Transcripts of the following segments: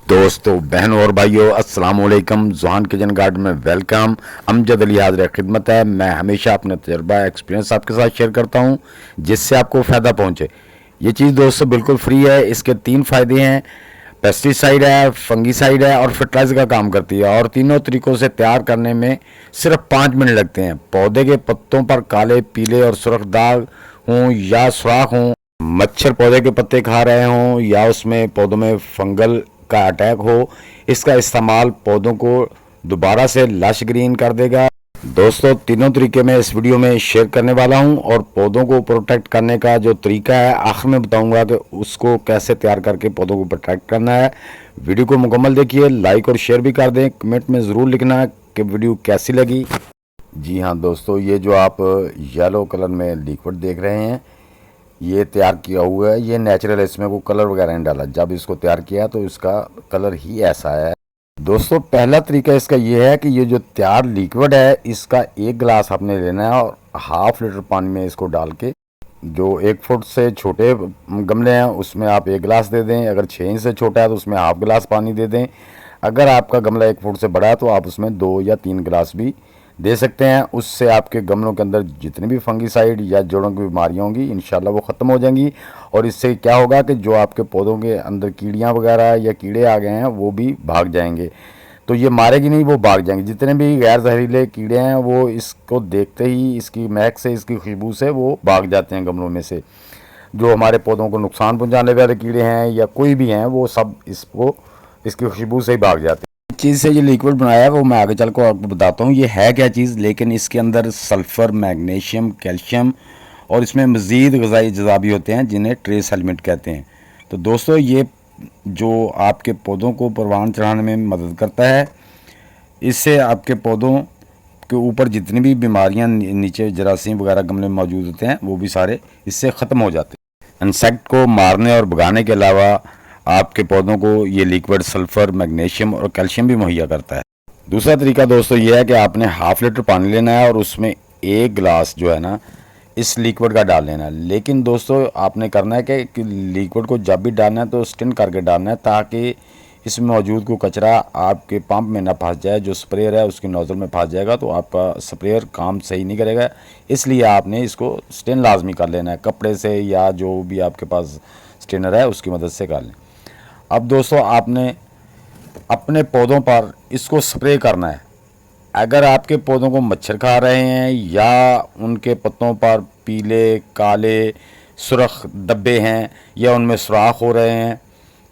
दोस्तों, बहनों और भाइयों, अस्सलाम वालेकुम। जहान किचन गार्डन में वेलकम। अमजद अली हाज़िर खिदमत है। मैं हमेशा अपने तजर्बा एक्सपीरियंस आपके साथ शेयर करता हूं जिससे आपको फ़ायदा पहुंचे। ये चीज़ दोस्तों बिल्कुल फ्री है। इसके 3 फ़ायदे हैं। पेस्टिसाइड है, फंगीसाइड है और फर्टिलाइजर का काम करती है, और तीनों तरीक़ों से तैयार करने में सिर्फ 5 मिनट लगते हैं। पौधे के पत्तों पर काले, पीले और सुर्ख दाग हों या सुराख हों, मच्छर पौधे के पत्ते खा रहे हों या उसमें पौधों में फंगल का अटैक हो, इसका इस्तेमाल पौधों को दोबारा से लश ग्रीन कर देगा। दोस्तों, तीनों तरीके मैं इस वीडियो में शेयर करने वाला हूं, और पौधों को प्रोटेक्ट करने का जो तरीका है आखिर में बताऊंगा कि उसको कैसे तैयार करके पौधों को प्रोटेक्ट करना है। वीडियो को मुकम्मल देखिए, लाइक और शेयर भी कर दें। कमेंट में ज़रूर लिखना कि वीडियो कैसी लगी। जी हाँ दोस्तों, ये जो आप येलो कलर में लिक्विड देख रहे हैं, ये तैयार किया हुआ है। ये नेचुरल है, इसमें कोई कलर वगैरह नहीं डाला। जब इसको तैयार किया तो इसका कलर ही ऐसा है। दोस्तों, पहला तरीका इसका ये है कि ये जो तैयार लिक्विड है, इसका 1 गिलास आपने लेना है और ½ लीटर पानी में इसको डाल के, जो 1 फुट से छोटे गमले हैं उसमें आप 1 गिलास दे दें। अगर 6 इंच से छोटा है तो उसमें ½ गिलास पानी दे दें। अगर आपका गमला 1 फुट से बड़ा है तो आप उसमें 2 या 3 गिलास भी दे सकते हैं। उससे आपके गमलों के अंदर जितनी भी फंगीसाइड या जड़ों की बीमारियां होंगी इंशाल्लाह वो ख़त्म हो जाएंगी। और इससे क्या होगा कि जो आपके पौधों के अंदर कीड़ियां वगैरह या कीड़े आ गए हैं वो भी भाग जाएंगे। तो ये मारेगी नहीं, वो भाग जाएंगे। जितने भी गैर जहरीले कीड़े हैं वो इसको देखते ही, इसकी महक से, इसकी खुशबू से वो भाग जाते हैं गमलों में से। जो हमारे पौधों को नुकसान पहुँचाने वाले कीड़े हैं या कोई भी हैं, वो सब इसको, इसकी खुशबू से ही भाग जाते हैं। चीज़ से ये लिक्विड बनाया है वो मैं आगे चल कर आपको बताता हूँ ये है क्या चीज़। लेकिन इसके अंदर सल्फ़र, मैग्नीशियम, कैल्शियम और इसमें मज़ीद ग़िज़ाई अज़ा भी होते हैं जिन्हें ट्रेस एलिमेंट कहते हैं। तो दोस्तों, ये जो आपके पौधों को परवान चढ़ाने में मदद करता है, इससे आपके पौधों के ऊपर जितनी भी बीमारियाँ नीचे जरासीम वगैरह गमले में मौजूद होते हैं वो भी सारे इससे ख़त्म हो जाते हैं। इंसेक्ट को मारने और भगाने के अलावा आपके पौधों को ये लिक्विड सल्फ़र, मैग्नीशियम और कैल्शियम भी मुहैया करता है। दूसरा तरीका दोस्तों ये है कि आपने ½ लीटर पानी लेना है और उसमें 1 गिलास जो है ना इस लिक्विड का डाल लेना है। लेकिन दोस्तों, आपने करना है कि लिक्विड को जब भी डालना है तो स्टिन करके डालना है, ताकि इसमें मौजूद कोई कचरा आपके पंप में ना फंस जाए। जो स्प्रेयर है उसकी नोज़ल में फंस जाएगा तो आपका स्प्रेयर काम सही नहीं करेगा। इसलिए आपने इसको स्टिन लाजमी कर लेना है, कपड़े से या जो भी आपके पास स्टिनर है उसकी मदद से कर लें। अब दोस्तों, आपने अपने पौधों पर इसको स्प्रे करना है। अगर आपके पौधों को मच्छर खा रहे हैं या उनके पत्तों पर पीले, काले, सुर्ख धब्बे हैं या उनमें सुराख हो रहे हैं,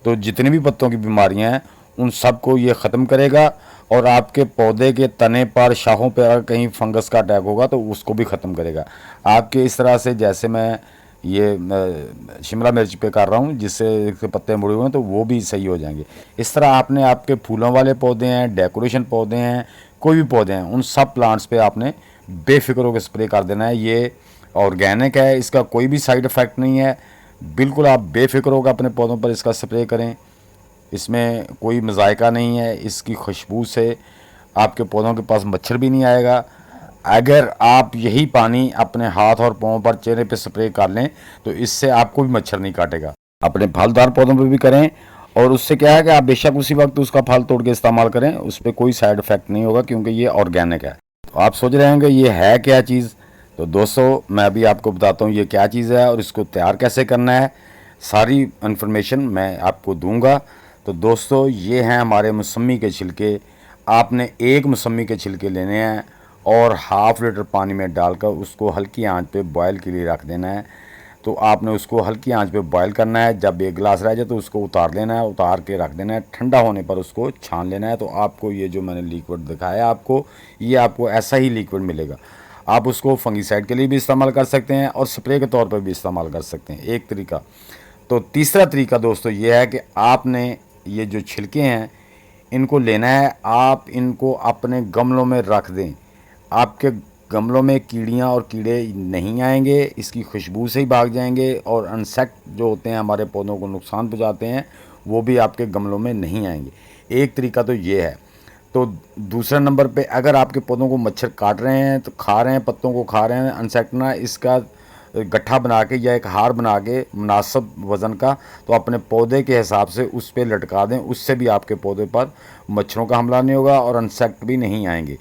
तो जितनी भी पत्तों की बीमारियां हैं उन सब को ये ख़त्म करेगा। और आपके पौधे के तने पर, शाखों पर अगर कहीं फंगस का अटैक होगा तो उसको भी ख़त्म करेगा। आपके इस तरह से, जैसे मैं ये शिमला मिर्च पे कर रहा हूँ जिससे इसके पत्ते मुड़े हुए हैं, तो वो भी सही हो जाएंगे। इस तरह आपने आपके फूलों वाले पौधे हैं, डेकोरेशन पौधे हैं, कोई भी पौधे हैं, उन सब प्लांट्स पे आपने बेफिक्र होकर स्प्रे कर देना है। ये ऑर्गेनिक है, इसका कोई भी साइड इफ़ेक्ट नहीं है। बिल्कुल आप बेफिक्र होकर अपने पौधों पर इसका स्प्रे करें। इसमें कोई मज़ायका नहीं है। इसकी खुशबू से आपके पौधों के पास मच्छर भी नहीं आएगा। अगर आप यही पानी अपने हाथ और पाँव पर, चेहरे पे स्प्रे कर लें तो इससे आपको भी मच्छर नहीं काटेगा। अपने फलदार पौधों पे भी करें, और उससे क्या है कि आप बेशक उसी वक्त उसका फल तोड़ के इस्तेमाल करें, उस पर कोई साइड इफ़ेक्ट नहीं होगा क्योंकि ये ऑर्गेनिक है। तो आप सोच रहे होंगे ये है क्या चीज़। तो दोस्तों, मैं अभी आपको बताता हूँ ये क्या चीज़ है और इसको तैयार कैसे करना है। सारी इन्फॉर्मेशन मैं आपको दूँगा। तो दोस्तों, ये हैं हमारे मौसमी के छिलके। आपने 1 मौसमी के छिलके लेने हैं और ½ लीटर पानी में डालकर उसको हल्की आंच पे बॉयल के लिए रख देना है। तो आपने उसको हल्की आंच पे बॉयल करना है। जब 1 गिलास रह जाए तो उसको उतार लेना है, उतार के रख देना है। ठंडा होने पर उसको छान लेना है। तो आपको ये जो मैंने लिक्विड दिखाया आपको, ये आपको ऐसा ही लिक्विड मिलेगा। आप उसको फंगीसाइड के लिए भी इस्तेमाल कर सकते हैं और स्प्रे के तौर पर भी इस्तेमाल कर सकते हैं, एक तरीका। तो तीसरा तरीका दोस्तों ये है कि आपने ये जो छिलके हैं इनको लेना है, आप इनको अपने गमलों में रख दें। आपके गमलों में कीड़ियाँ और कीड़े नहीं आएंगे, इसकी खुशबू से ही भाग जाएंगे। और इंसेक्ट जो होते हैं हमारे पौधों को नुकसान पहुँचाते हैं, वो भी आपके गमलों में नहीं आएंगे। एक तरीका तो ये है। तो दूसरा नंबर पे, अगर आपके पौधों को मच्छर काट रहे हैं, तो खा रहे हैं, पत्तों को खा रहे हैं इंसेक्ट ना, इसका गट्ठा बना के या एक हार बना के मुनासिब वज़न का, तो अपने पौधे के हिसाब से उस पर लटका दें। उससे भी आपके पौधे पर मच्छरों का हमला नहीं होगा और इंसेक्ट भी नहीं आएंगे।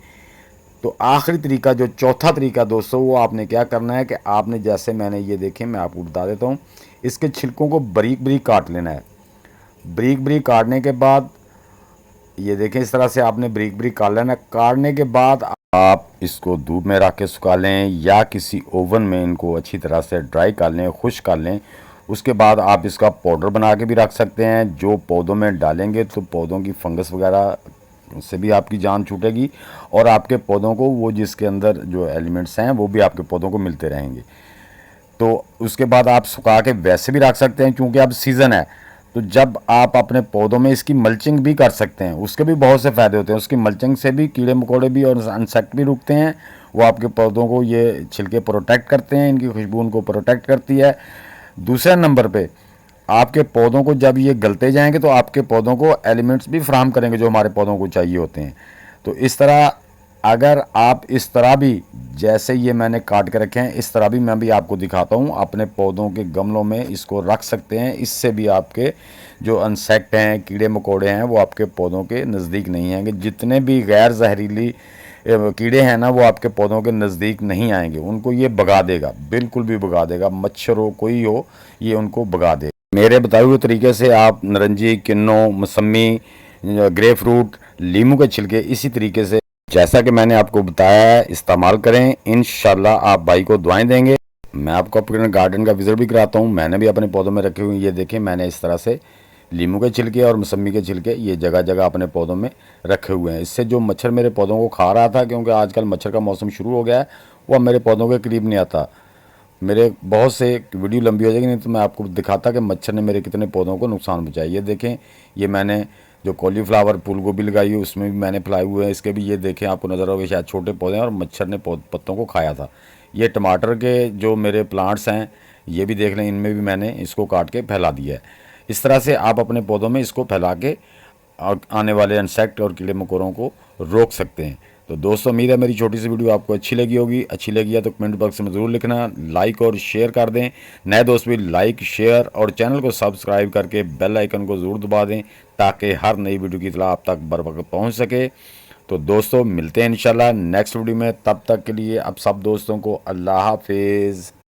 तो आखिरी तरीका, जो चौथा तरीका दोस्तों, वो आपने क्या करना है कि आपने, जैसे मैंने ये देखें, मैं आपको बता देता हूँ, इसके छिलकों को बारीक बारीक काट लेना है। बारीक बारीक काटने के बाद ये देखें, इस तरह से आपने बारीक बारीक काट लेना। काटने के बाद आप इसको धूप में रख के सुखा लें या किसी ओवन में इनको अच्छी तरह से ड्राई कर लें, खुश कर लें। उसके बाद आप इसका पाउडर बना के भी रख सकते हैं, जो पौधों में डालेंगे तो पौधों की फंगस वगैरह से भी आपकी जान छूटेगी और आपके पौधों को वो जिसके अंदर जो एलिमेंट्स हैं वो भी आपके पौधों को मिलते रहेंगे। तो उसके बाद आप सुखा के वैसे भी रख सकते हैं, क्योंकि अब सीज़न है। तो जब आप अपने पौधों में इसकी मल्चिंग भी कर सकते हैं, उसके भी बहुत से फ़ायदे होते हैं। उसकी मल्चिंग से भी कीड़े मकोड़े भी और इंसेक्ट भी रुकते हैं। वो आपके पौधों को ये छिलके प्रोटेक्ट करते हैं, इनकी खुशबू उनको प्रोटेक्ट करती है। दूसरे नंबर पे, आपके पौधों को जब ये गलते जाएंगे तो आपके पौधों को एलिमेंट्स भी फ्राहम करेंगे जो हमारे पौधों को चाहिए होते हैं। तो इस तरह अगर आप इस तरह भी, जैसे ये मैंने काट के रखे हैं, इस तरह भी मैं भी आपको दिखाता हूँ, अपने पौधों के गमलों में इसको रख सकते हैं। इससे भी आपके जो इंसेक्ट हैं, कीड़े मकोड़े हैं, वो आपके पौधों के नज़दीक नहीं आएंगे। जितने भी गैर जहरीली कीड़े हैं ना, वो आपके पौधों के नज़दीक नहीं आएंगे। उनको ये भगा देगा, बिल्कुल भी भगा देगा। मच्छर हो, कोई हो, ये उनको भगा देगा। मेरे बताए हुए तरीके से आप नारंगी, किन्नू, मौसमी, ग्रे फ्रूट, लीमू के छिलके इसी तरीके से जैसा कि मैंने आपको बताया है इस्तेमाल करें। इंशाल्लाह आप भाई को दुआएं देंगे। मैं आपको अपने गार्डन का विजिट भी कराता हूँ। मैंने भी अपने पौधों में रखे हुए, ये देखें, मैंने इस तरह से लीमू के छिलके और मौसमी के छिलके ये जगह जगह अपने पौधों में रखे हुए हैं। इससे जो मच्छर मेरे पौधों को खा रहा था, क्योंकि आजकल मच्छर का मौसम शुरू हो गया है, वो अब मेरे पौधों के करीब नहीं आता। मेरे बहुत से वीडियो लंबी हो जाएगी, नहीं तो मैं आपको दिखाता कि मच्छर ने मेरे कितने पौधों को नुकसान पहुंचाया। ये देखें, ये मैंने जो कॉलीफ्लावर फूल गोभी लगाई है उसमें भी मैंने फैलाए हुए हैं। इसके भी ये देखें, आपको नज़र होगा शायद छोटे पौधे हैं और मच्छर ने पत्तों को खाया था। ये टमाटर के जो मेरे प्लांट्स हैं, ये भी देख लें, इनमें भी मैंने इसको काट के फैला दिया है। इस तरह से आप अपने पौधों में इसको फैला के आने वाले इंसेक्ट और कीड़े मकोड़ों को रोक सकते हैं। तो दोस्तों, उम्मीद है मेरी छोटी सी वीडियो आपको अच्छी लगी होगी। अच्छी लगी है तो कमेंट बॉक्स में ज़रूर लिखना, लाइक और शेयर कर दें। नए दोस्त भी लाइक, शेयर और चैनल को सब्सक्राइब करके बेल आइकन को ज़रूर दबा दें, ताकि हर नई वीडियो की इत्तला आप तक बर वक्त पहुँच सके। तो दोस्तों, मिलते हैं इंशाल्लाह नेक्स्ट वीडियो में। तब तक के लिए अब सब दोस्तों को अल्लाह हाफिज़।